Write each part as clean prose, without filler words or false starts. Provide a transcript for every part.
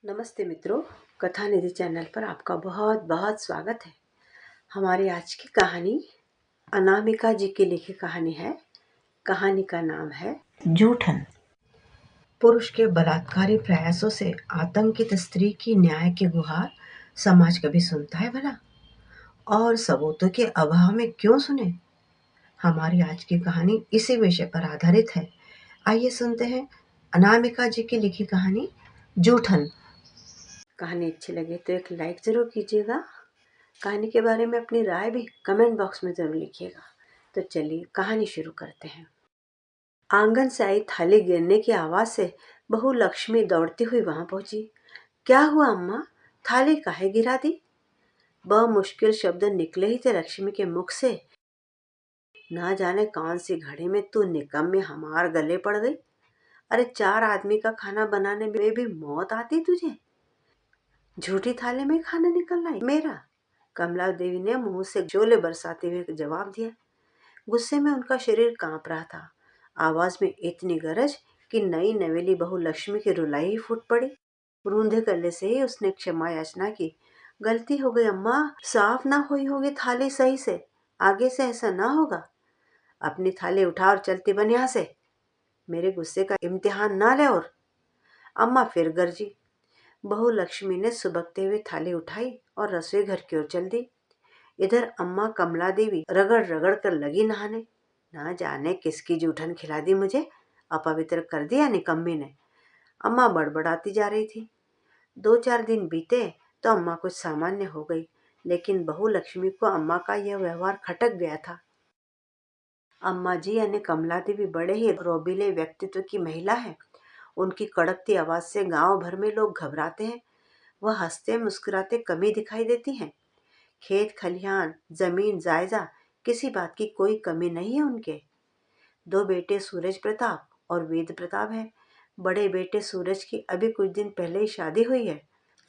नमस्ते मित्रों, कथा निधि चैनल पर आपका बहुत बहुत स्वागत है। हमारी आज की कहानी अनामिका जी की लिखी कहानी है। कहानी का नाम है जूठन। पुरुष के बलात्कारी प्रयासों से आतंकित स्त्री की न्याय की गुहार समाज कभी सुनता है भला? और सबूतों के अभाव में क्यों सुने? हमारी आज की कहानी इसी विषय पर आधारित है। आइए सुनते हैं अनामिका जी की लिखी कहानी जूठन। कहानी अच्छी लगे तो एक लाइक जरूर कीजिएगा। कहानी के बारे में अपनी राय भी कमेंट बॉक्स में जरूर लिखिएगा। तो चलिए कहानी शुरू करते हैं। आंगन से आई थाली गिरने की आवाज से बहू लक्ष्मी दौड़ती हुई वहां पहुंची। क्या हुआ अम्मा, थाली काहे गिरा दी? मुश्किल शब्द निकले ही थे लक्ष्मी के मुख से। ना जाने कौन सी घड़ी में तू निकम में हमार गले पड़ गई। अरे 4 आदमी का खाना बनाने में भी मौत आती तुझे। झूठी थाली में खाना निकल आई मेरा। कमला देवी ने मुंह से शोले बरसाते हुए जवाब दिया। गुस्से में उनका शरीर कांप रहा था। आवाज में इतनी गरज कि नई नवेली बहू लक्ष्मी की रुलाई ही फूट पड़ी। रूंधे गले से ही उसने क्षमा याचना की। गलती हो गई अम्मा, साफ ना हुई होगी थाली सही से। आगे से ऐसा ना होगा। अपनी थाली उठा और चलती बन यहाँ से। मेरे गुस्से का इम्तिहान ना ले। और अम्मा फिर गरजी। बहू लक्ष्मी ने सुबकते हुए थाली उठाई और रसोई घर की ओर चल दी। इधर अम्मा कमला देवी रगड़ रगड़ कर लगी नहाने। ना जाने किसकी जूठन खिला दी मुझे, अपवित्र कर दिया निकम्मी ने। अम्मा बड़बड़ाती जा रही थी। 2-4 दिन बीते तो अम्मा कुछ सामान्य हो गई, लेकिन बहू लक्ष्मी को अम्मा का यह व्यवहार खटक गया था। अम्मा जी यानी कमला देवी बड़े ही रोबीले व्यक्तित्व की महिला है। उनकी कड़कती आवाज से गांव भर में लोग घबराते हैं। वह हंसते मुस्कुराते कमी दिखाई देती हैं। खेत खलिहान जमीन जायजा किसी बात की कोई कमी नहीं है उनके। 2 बेटे सूरज प्रताप और वेद प्रताप हैं। बड़े बेटे सूरज की अभी कुछ दिन पहले ही शादी हुई है।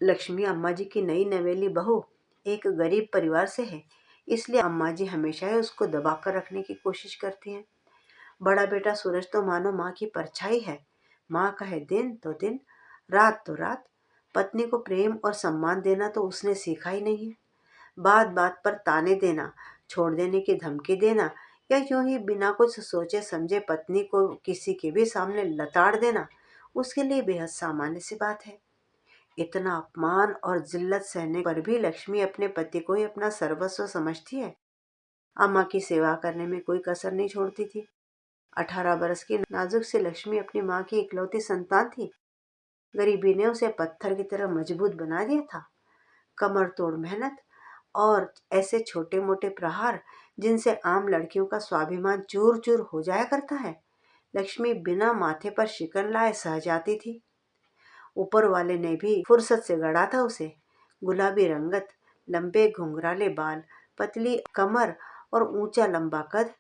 लक्ष्मी अम्मा जी की नई नवेली बहू एक गरीब परिवार से है, इसलिए अम्मा जी हमेशा ही उसको दबाकर रखने की कोशिश करती हैं। बड़ा बेटा सूरज तो मानो माँ की परछाई है। माँ कहे दिन तो दिन, रात तो रात। पत्नी को प्रेम और सम्मान देना तो उसने सीखा ही नहीं है। बात बात पर ताने देना, छोड़ देने की धमकी देना या यूं ही बिना कुछ सोचे समझे पत्नी को किसी के भी सामने लताड़ देना उसके लिए बेहद सामान्य सी बात है। इतना अपमान और जिल्लत सहने पर भी लक्ष्मी अपने पति को ही अपना सर्वस्व समझती है। अम्मा की सेवा करने में कोई कसर नहीं छोड़ती थी। 18 बरस की नाजुक सी लक्ष्मी अपनी माँ की इकलौती संतान थी। गरीबी ने उसे पत्थर की तरह मजबूत बना दिया था। कमर तोड़ मेहनत और ऐसे छोटे मोटे प्रहार जिनसे आम लड़कियों का स्वाभिमान चूर चूर हो जाया करता है, लक्ष्मी बिना माथे पर शिकन लाए सह जाती थी। ऊपर वाले ने भी फुर्सत से गढ़ा था उसे। गुलाबी रंगत, लंबे घुंघराले बाल, पतली कमर और ऊंचा लंबा कद।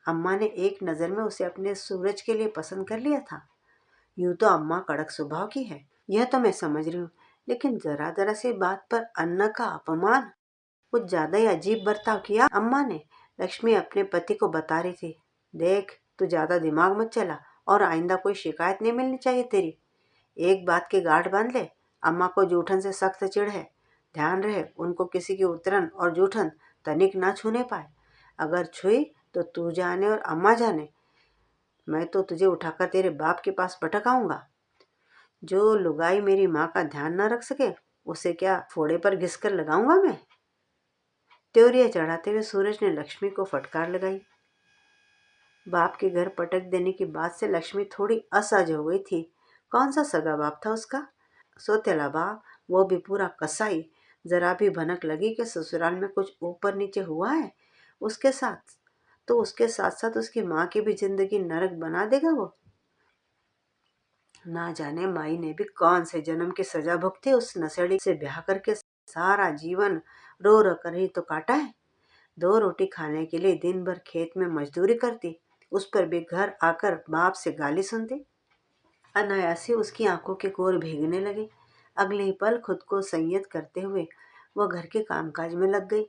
अम्मा ने एक नजर में उसे अपने सूरज के लिए पसंद कर लिया था। यूं तो अम्मा कड़क स्वभाव की है, यह तो मैं समझ रही हूँ, लेकिन जरा जरा सी बात पर अन्न का अपमान, कुछ ज्यादा ही अजीब बर्ताव किया अम्मा ने। लक्ष्मी अपने पति को बता रही थी, देख तू ज्यादा दिमाग मत चला और आइंदा कोई शिकायत नहीं मिलनी चाहिए तेरी। एक बात की गांठ बांध ले, अम्मा को जूठन से सख्त चिढ़ है। ध्यान रहे उनको किसी की उतरन और जूठन तनिक ना छूने पाए। अगर छुई तो तू जाने और अम्मा जाने, मैं तो तुझे उठाकर तेरे बाप के पास पटक आऊंगा। जो लुगाई मेरी माँ का ध्यान न रख सके उसे क्या फोड़े पर घिसकर लगाऊंगा मैं। त्योरिया चढ़ाते हुए सूरज ने लक्ष्मी को फटकार लगाई। बाप के घर पटक देने की बात से लक्ष्मी थोड़ी असहज हो गई थी। कौन सा सगा बाप था उसका? सोतेला बाप, वो भी पूरा कसाई। जरा भी भनक लगी कि ससुराल में कुछ ऊपर नीचे हुआ है उसके साथ, तो उसके साथ साथ उसकी माँ की भी जिंदगी नरक बना देगा वो। ना जाने माई ने भी कौन से जन्म की सजा भुगती उस नशेड़ी से ब्याह करके। सारा जीवन रो रो कर ही तो काटा है। 2 रोटी खाने के लिए दिन भर खेत में मजदूरी करती, उस पर भी घर आकर बाप से गाली सुनती। अनायासी उसकी आंखों के कोर भीगने लगे। अगले ही पल खुद को संयत करते हुए वह घर के कामकाज में लग गई।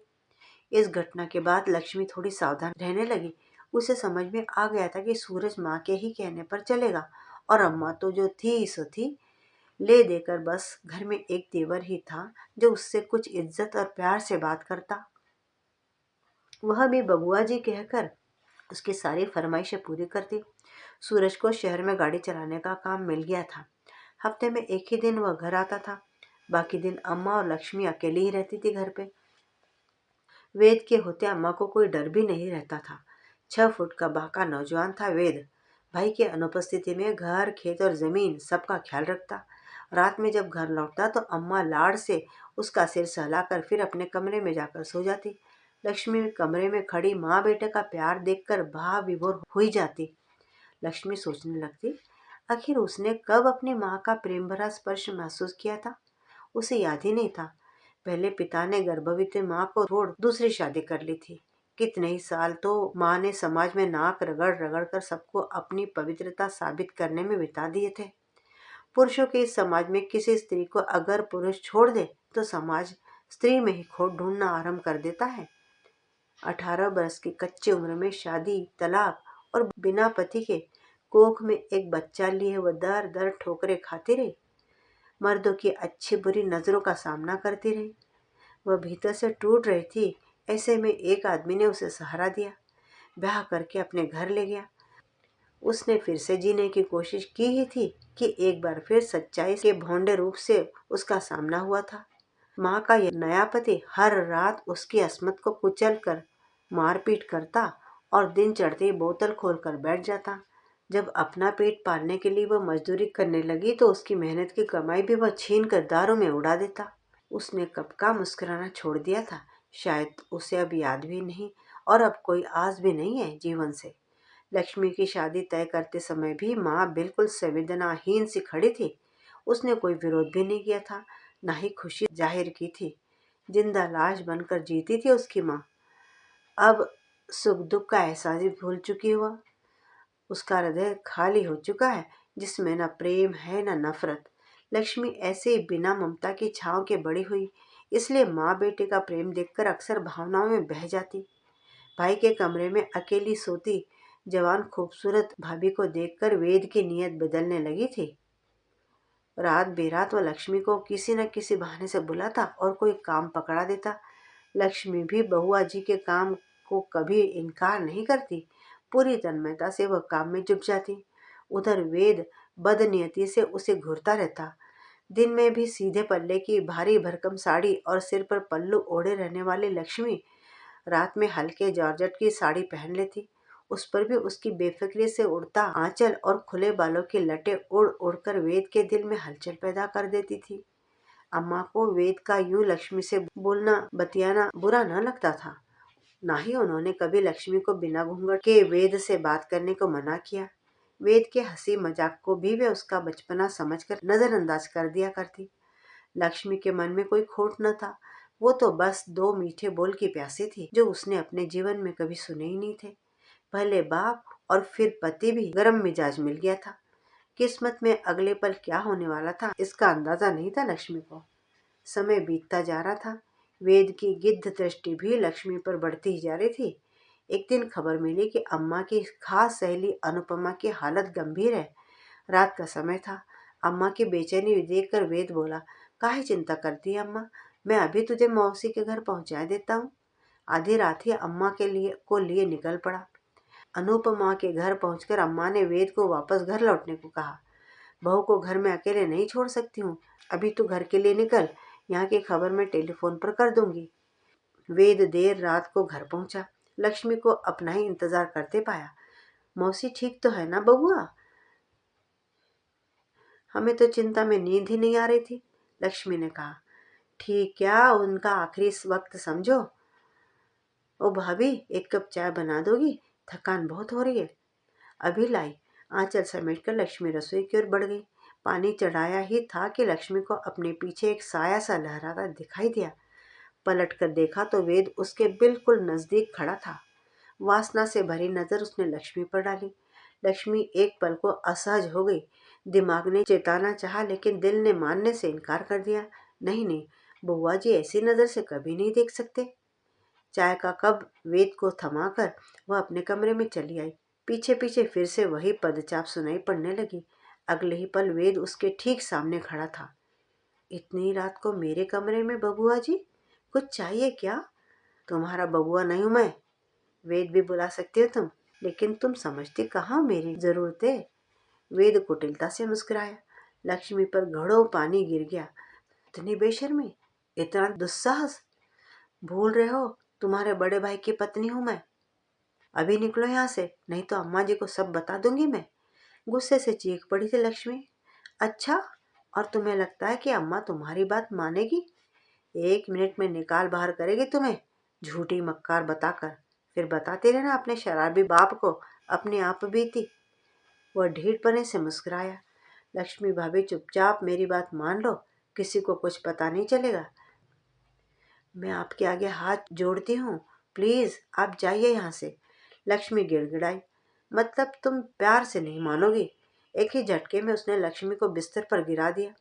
इस घटना के बाद लक्ष्मी थोड़ी सावधान रहने लगी। उसे समझ में आ गया था कि सूरज माँ के ही कहने पर चलेगा और अम्मा तो जो थी सो थी। ले देकर बस घर में एक देवर ही था जो उससे कुछ इज्जत और प्यार से बात करता। वह भी बबुआ जी कहकर उसकी सारी फरमाइशें पूरी करती। सूरज को शहर में गाड़ी चलाने का काम मिल गया था। हफ्ते में एक ही दिन वह घर आता था। बाकी दिन अम्मा और लक्ष्मी अकेली ही रहती थी घर पे। वेद के होते अम्मा को कोई डर भी नहीं रहता था। 6 फुट का बाका नौजवान था वेद। भाई की अनुपस्थिति में घर, खेत और जमीन सबका ख्याल रखता। रात में जब घर लौटता तो अम्मा लाड़ से उसका सिर सहलाकर फिर अपने कमरे में जाकर सो जाती। लक्ष्मी कमरे में खड़ी माँ बेटे का प्यार देखकर भाव विभोर हुई जाती। लक्ष्मी सोचने लगती, आखिर उसने कब अपनी माँ का प्रेम भरा स्पर्श महसूस किया था। उसे याद ही नहीं था। पहले पिता ने गर्भवती माँ को छोड़ दूसरी शादी कर ली थी। कितने ही साल तो माँ ने समाज में नाक रगड़ रगड़ कर सबको अपनी पवित्रता साबित करने में बिता दिए थे। पुरुषों के इस समाज में किसी स्त्री को अगर पुरुष छोड़ दे तो समाज स्त्री में ही खोट ढूंढना आरंभ कर देता है। 18 बरस की कच्ची उम्र में शादी, तलाक और बिना पति के कोख में एक बच्चा लिए वह दर दर ठोकरें खाती रही। मर्दों की अच्छी बुरी नजरों का सामना करती रही। वह भीतर से टूट रही थी। ऐसे में एक आदमी ने उसे सहारा दिया, ब्याह करके अपने घर ले गया। उसने फिर से जीने की कोशिश की ही थी कि एक बार फिर सच्चाई के भौंडे रूप से उसका सामना हुआ था। माँ का यह नया पति हर रात उसकी अस्मत को कुचल कर मारपीट करता और दिन चढ़ते ही बोतल खोलकर बैठ जाता। जब अपना पेट पालने के लिए वह मजदूरी करने लगी तो उसकी मेहनत की कमाई भी वह छीन कर दारू में उड़ा देता। उसने कब का मुस्कुराना छोड़ दिया था, शायद उसे अब याद भी नहीं और अब कोई आस भी नहीं है जीवन से। लक्ष्मी की शादी तय करते समय भी माँ बिल्कुल संवेदनाहीन सी खड़ी थी। उसने कोई विरोध भी नहीं किया था, ना ही खुशी जाहिर की थी। जिंदा लाश बनकर जीती थी उसकी माँ। अब सुख दुख का एहसास ही भूल चुकी हुआ। उसका हृदय खाली हो चुका है, जिसमें न प्रेम है न नफरत। लक्ष्मी ऐसे ही बिना ममता की छांव के बड़ी हुई, इसलिए माँ बेटे का प्रेम देखकर अक्सर भावनाओं में बह जाती। भाई के कमरे में अकेली सोती जवान खूबसूरत भाभी को देखकर वेद की नीयत बदलने लगी थी। रात बेरात वह लक्ष्मी को किसी न किसी बहाने से बुलाता और कोई काम पकड़ा देता। लक्ष्मी भी बहुआ जी के काम को कभी इनकार नहीं करती। पूरी तन्मयता से वह काम में जुट जाती। उधर वेद बदनियती से उसे घूरता रहता। दिन में भी सीधे पल्ले की भारी भरकम साड़ी और सिर पर पल्लू ओढ़े रहने वाली लक्ष्मी रात में हल्के जॉर्जेट की साड़ी पहन लेती। उस पर भी उसकी बेफिक्री से उड़ता आंचल और खुले बालों की लटें उड़ उड़कर वेद के दिल में हलचल पैदा कर देती थी। अम्मा को वेद का यूं लक्ष्मी से बोलना बतियाना बुरा न लगता था। ना ही उन्होंने कभी लक्ष्मी को बिना घूंघट के वेद से बात करने को मना किया। वेद के हंसी मजाक को भी वे उसका बचपना समझकर नजरअंदाज कर दिया करती। लक्ष्मी के मन में कोई खोट न था। वो तो बस 2 मीठे बोल की प्यासी थी जो उसने अपने जीवन में कभी सुने ही नहीं थे। पहले बाप और फिर पति भी गरम मिजाज मिल गया था। किस्मत में अगले पल क्या होने वाला था इसका अंदाजा नहीं था लक्ष्मी को। समय बीतता जा रहा था। वेद की गिद्ध दृष्टि भी लक्ष्मी पर बढ़ती ही जा रही थी। एक दिन खबर मिली कि अम्मा की खास सहेली अनुपमा की हालत गंभीर है। रात का समय था। अम्मा की बेचैनी देखकर वेद बोला, काहे चिंता करती है अम्मा, मैं अभी तुझे मौसी के घर पहुंचा देता हूँ। आधी रात ही अम्मा के लिए निकल पड़ा। अनुपमा के घर पहुंचकर अम्मा ने वेद को वापस घर लौटने को कहा। बहू को घर में अकेले नहीं छोड़ सकती हूँ, अभी तू घर के लिए निकल, यहाँ की खबर मैं टेलीफोन पर कर दूंगी। वेद देर रात को घर पहुंचा। लक्ष्मी को अपना ही इंतजार करते पाया। मौसी ठीक तो है ना बबुआ? हमें तो चिंता में नींद ही नहीं आ रही थी, लक्ष्मी ने कहा। ठीक क्या, उनका आखिरी वक्त समझो। ओ भाभी, एक कप चाय बना दोगी? थकान बहुत हो रही है। अभी लाई। आंचल समेटकर लक्ष्मी रसोई की ओर बढ़ गई। पानी चढ़ाया ही था कि लक्ष्मी को अपने पीछे एक साया सा लहराता दिखाई दिया। पलट कर देखा तो वेद उसके बिल्कुल नजदीक खड़ा था। वासना से भरी नजर उसने लक्ष्मी पर डाली। लक्ष्मी एक पल को असहज हो गई। दिमाग ने चेताना चाहा लेकिन दिल ने मानने से इनकार कर दिया। नहीं नहीं, बुआ जी ऐसी नजर से कभी नहीं देख सकते। चाय का कप वेद को थमाकर वह अपने कमरे में चली आई। पीछे पीछे फिर से वही पदचाप सुनाई पड़ने लगी। अगले ही पल वेद उसके ठीक सामने खड़ा था। इतनी रात को मेरे कमरे में बबुआ जी, कुछ चाहिए क्या? तुम्हारा बबुआ नहीं हूं मैं, वेद भी बुला सकती हो तुम, लेकिन तुम समझती कहाँ हो मेरी जरूरतें। वेद कुटिलता से मुस्कुराया। लक्ष्मी पर घड़ों पानी गिर गया। इतनी बेशर्मी, इतना दुस्साहस, भूल रहे हो तुम्हारे बड़े भाई की पत्नी हूं मैं। अभी निकलो यहाँ से, नहीं तो अम्मा जी को सब बता दूंगी मैं। गुस्से से चीख पड़ी थी लक्ष्मी। अच्छा, और तुम्हें लगता है कि अम्मा तुम्हारी बात मानेगी? 1 मिनट में निकाल बाहर करेगी तुम्हें, झूठी मक्कार बताकर। फिर बताते रहना अपने शराबी बाप को अपनी आप बीती। वह ढीठपने से मुस्कुराया। लक्ष्मी भाभी चुपचाप मेरी बात मान लो, किसी को कुछ पता नहीं चलेगा। मैं आपके आगे हाथ जोड़ती हूँ, प्लीज आप जाइए यहाँ से। लक्ष्मी गिड़गिड़ाई। मतलब तुम प्यार से नहीं मानोगी। एक ही झटके में उसने लक्ष्मी को बिस्तर पर गिरा दिया।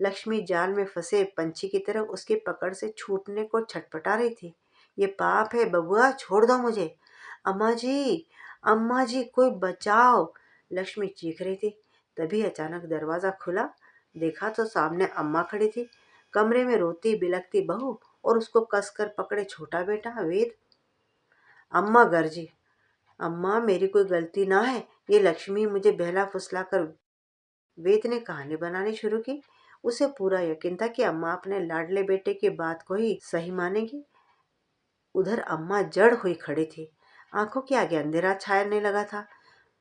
लक्ष्मी जाल में फंसे पंछी की तरह उसकी पकड़ से छूटने को छटपटा रही थी। ये पाप है बबुआ, छोड़ दो मुझे। अम्मा जी, अम्मा जी, कोई बचाओ, लक्ष्मी चीख रही थी। तभी अचानक दरवाजा खुला। देखा तो सामने अम्मा खड़ी थी, कमरे में रोती बिलखती बहू और उसको कसकर पकड़े छोटा बेटा वेद। अम्मा गर्जी। अम्मा मेरी कोई गलती ना है, ये लक्ष्मी मुझे बहला फुसला कर। वेद ने कहानी बनानी शुरू की। उसे पूरा यकीन था कि अम्मा अपने लाडले बेटे की बात को ही सही मानेगी। उधर अम्मा जड़ हुई खड़ी थी। आंखों के आगे अंधेरा छाने लगा था।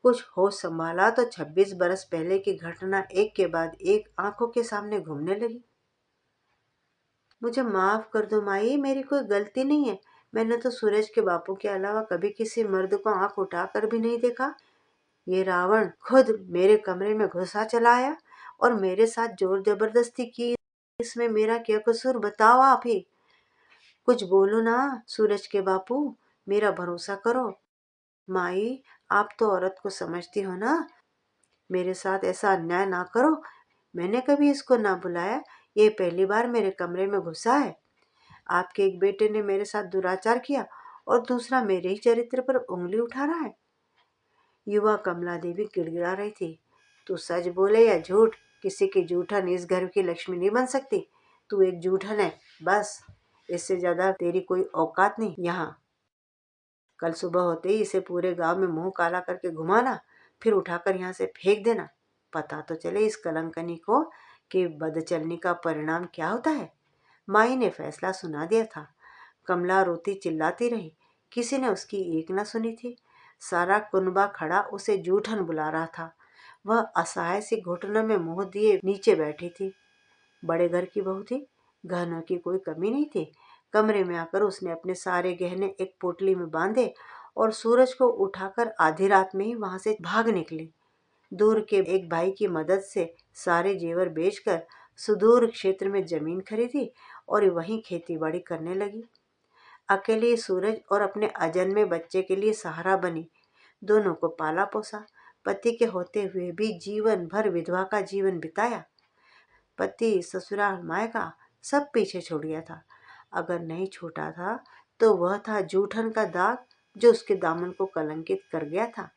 कुछ होश संभाला तो 26 बरस पहले की घटना एक के बाद एक आंखों के सामने घूमने लगी। मुझे माफ कर दो माई, मेरी कोई गलती नहीं है। मैंने तो सूरज के बापू के अलावा कभी किसी मर्द को आंख उठाकर भी नहीं देखा। ये रावण खुद मेरे कमरे में घुसा चला आया और मेरे साथ जोर जबरदस्ती की। इसमें मेरा क्या कसूर, बताओ आप ही। कुछ बोलो ना सूरज के बापू, मेरा भरोसा करो। माई, आप तो औरत को समझती हो ना, मेरे साथ ऐसा अन्याय ना करो। मैंने कभी इसको ना बुलाया, ये पहली बार मेरे कमरे में घुसा है। आपके एक बेटे ने मेरे साथ दुराचार किया और दूसरा मेरे ही चरित्र पर उंगली उठा रहा है। युवा कमला देवी गिड़गिड़ा रही थी। तू सच बोले या झूठ, किसी की जूठन इस घर की लक्ष्मी नहीं बन सकती। तू एक जूठन है, बस, इससे ज्यादा तेरी कोई औकात नहीं यहाँ। कल सुबह होते ही इसे पूरे गांव में मुंह काला करके घुमाना, फिर उठाकर यहाँ से फेंक देना। पता तो चले इस कलंकनी को कि बदचलनी का परिणाम क्या होता है। माई ने फैसला सुना दिया था। कमला रोती चिल्लाती रही, किसी ने उसकी एक न सुनी थी। सारा कुनबा खड़ा उसे जूठन बुला रहा था। वह असहाय सी घुटनों में मुंह दिए नीचे बैठी थी। बड़े घर की बहू थी, गहनों की कोई कमी नहीं थी। कमरे में आकर उसने अपने सारे गहने एक पोटली में बांधे और सूरज को उठाकर आधी रात में ही वहां से भाग निकली। दूर के एक भाई की मदद से सारे जेवर बेचकर सुदूर क्षेत्र में जमीन खरीदी और वहीं खेती बाड़ी करने लगी। अकेले सूरज और अपने अजन्मे बच्चे के लिए सहारा बनी। दोनों को पाला पोसा। पति के होते हुए भी जीवन भर विधवा का जीवन बिताया। पति, ससुराल, मायका सब पीछे छोड़ गया था। अगर नहीं छूटा था तो वह था जूठन का दाग जो उसके दामन को कलंकित कर गया था।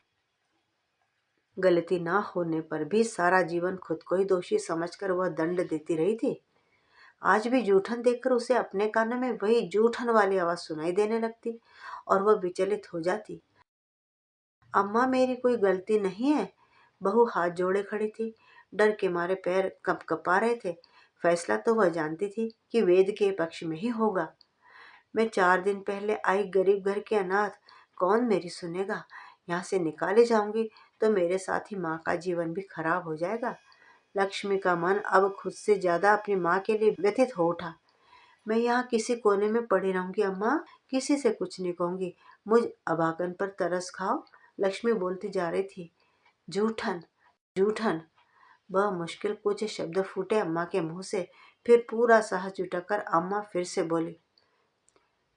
गलती ना होने पर भी सारा जीवन खुद को ही दोषी समझकर वह दंड देती रही थी। आज भी जूठन देखकर उसे अपने कानों में वही जूठन वाली आवाज सुनाई देने लगती और वह विचलित हो जाती। अम्मा मेरी कोई गलती नहीं है। बहू हाथ जोड़े खड़ी थी, डर के मारे पैर कपकपा रहे थे। फैसला तो वह जानती थी कि वेद के पक्ष में ही होगा। मैं 4 दिन पहले आई गरीब घर के अनाथ, कौन मेरी सुनेगा। यहाँ से निकाले जाऊंगी तो मेरे साथ ही माँ का जीवन भी खराब हो जाएगा। लक्ष्मी का मन अब खुद से ज्यादा अपनी माँ के लिए व्यथित हो उठा। मैं यहाँ किसी कोने में पड़ी रहूंगी अम्मा, किसी से कुछ नहीं कहूंगी। मुझ अभागन पर तरस खाओ, लक्ष्मी बोलती जा रही थी। जूठन, जूठन, वह मुश्किल कुछ शब्द फूटे अम्मा के मुंह से। फिर पूरा साहस जुटाकर अम्मा फिर से बोली,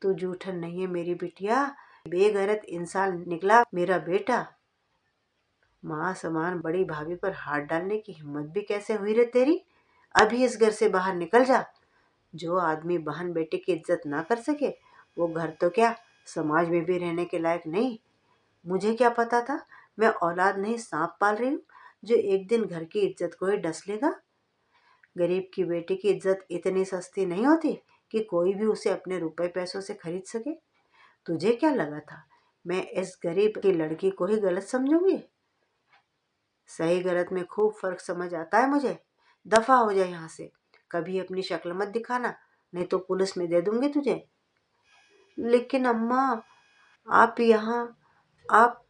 तू जूठन नहीं है मेरी बिटिया, बेगैरत इंसान निकला मेरा बेटा। माँ समान बड़ी भाभी पर हाथ डालने की हिम्मत भी कैसे हुई रे तेरी। अभी इस घर से बाहर निकल जा। जो आदमी बहन बेटे की इज्जत ना कर सके वो घर तो क्या समाज में भी रहने के लायक नहीं। मुझे क्या पता था, मैं औलाद नहीं सांप पाल रही हूँ। जो एक दिन घर की इज्जत को ही डस लेगा। गरीब की बेटी की इज्जत इतनी सस्ती नहीं होती कि कोई भी उसे अपने रुपए पैसों से खरीद सके। तुझे क्या लगा था मैं इस गरीब की लड़की को ही गलत समझूंगी? सही गलत में खूब फर्क समझ आता है मुझे। दफा हो जाए यहाँ से, कभी अपनी शक्ल मत दिखाना, नहीं तो पुलिस में दे दूंगी तुझे। लेकिन अम्मा, आप यहाँ आप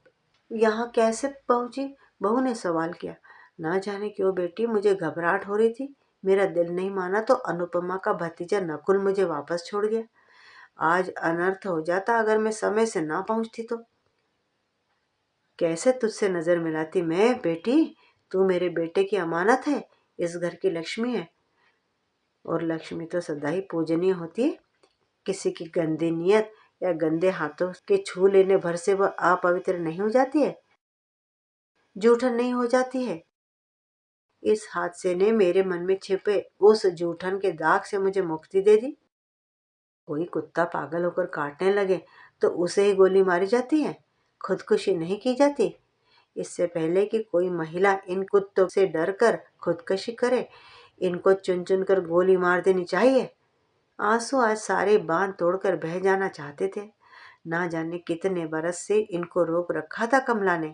यहाँ कैसे पहुंची? बहू ने सवाल किया। ना जाने क्यों बेटी, मुझे घबराहट हो रही थी। मेरा दिल नहीं माना तो अनुपमा का भतीजा नकुल मुझे वापस छोड़ गया। आज अनर्थ हो जाता अगर मैं समय से ना पहुंचती तो। कैसे तुझसे नजर मिलाती मैं बेटी? तू मेरे बेटे की अमानत है, इस घर की लक्ष्मी है। और लक्ष्मी तो सदा ही पूजनीय होती है। किसी की गंदी नियत या गंदे हाथों के छू लेने भर से वह अपवित्र नहीं हो जाती है, जूठन नहीं हो जाती है। इस हादसे ने मेरे मन में छिपे उस जूठन के दाग से मुझे मुक्ति दे दी। कोई कुत्ता पागल होकर काटने लगे तो उसे ही गोली मारी जाती है, खुदकुशी नहीं की जाती। इससे पहले कि कोई महिला इन कुत्तों से डरकर खुदकुशी करे, इनको चुन चुन कर गोली मार देनी चाहिए। आंसू आज सारे बांध तोड़कर बह जाना चाहते थे। ना जाने कितने बरस से इनको रोक रखा था कमला ने।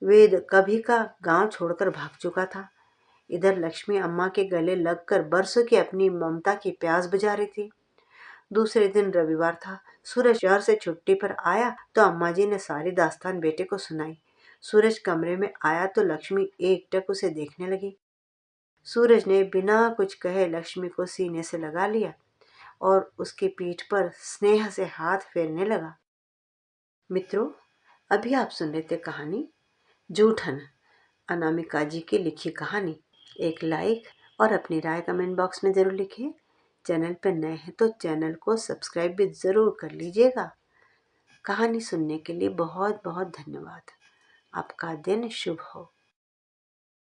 वेद कभी का गांव छोड़कर भाग चुका था। इधर लक्ष्मी अम्मा के गले लगकर बरसों की अपनी ममता की प्यास बुझा रही थी। दूसरे दिन रविवार था। सूरज शहर से छुट्टी पर आया तो अम्मा जी ने सारी दास्तान बेटे को सुनाई। सूरज कमरे में आया तो लक्ष्मी एकटक उसे देखने लगी। सूरज ने बिना कुछ कहे लक्ष्मी को सीने से लगा लिया और उसकी पीठ पर स्नेह से हाथ फेरने लगा। मित्रों, अभी आप सुन रहे थे कहानी जूठन, अनामिका जी की लिखी कहानी। एक लाइक और अपनी राय कमेंट बॉक्स में ज़रूर लिखिए। चैनल पर नए हैं तो चैनल को सब्सक्राइब भी ज़रूर कर लीजिएगा। कहानी सुनने के लिए बहुत बहुत धन्यवाद। आपका दिन शुभ हो।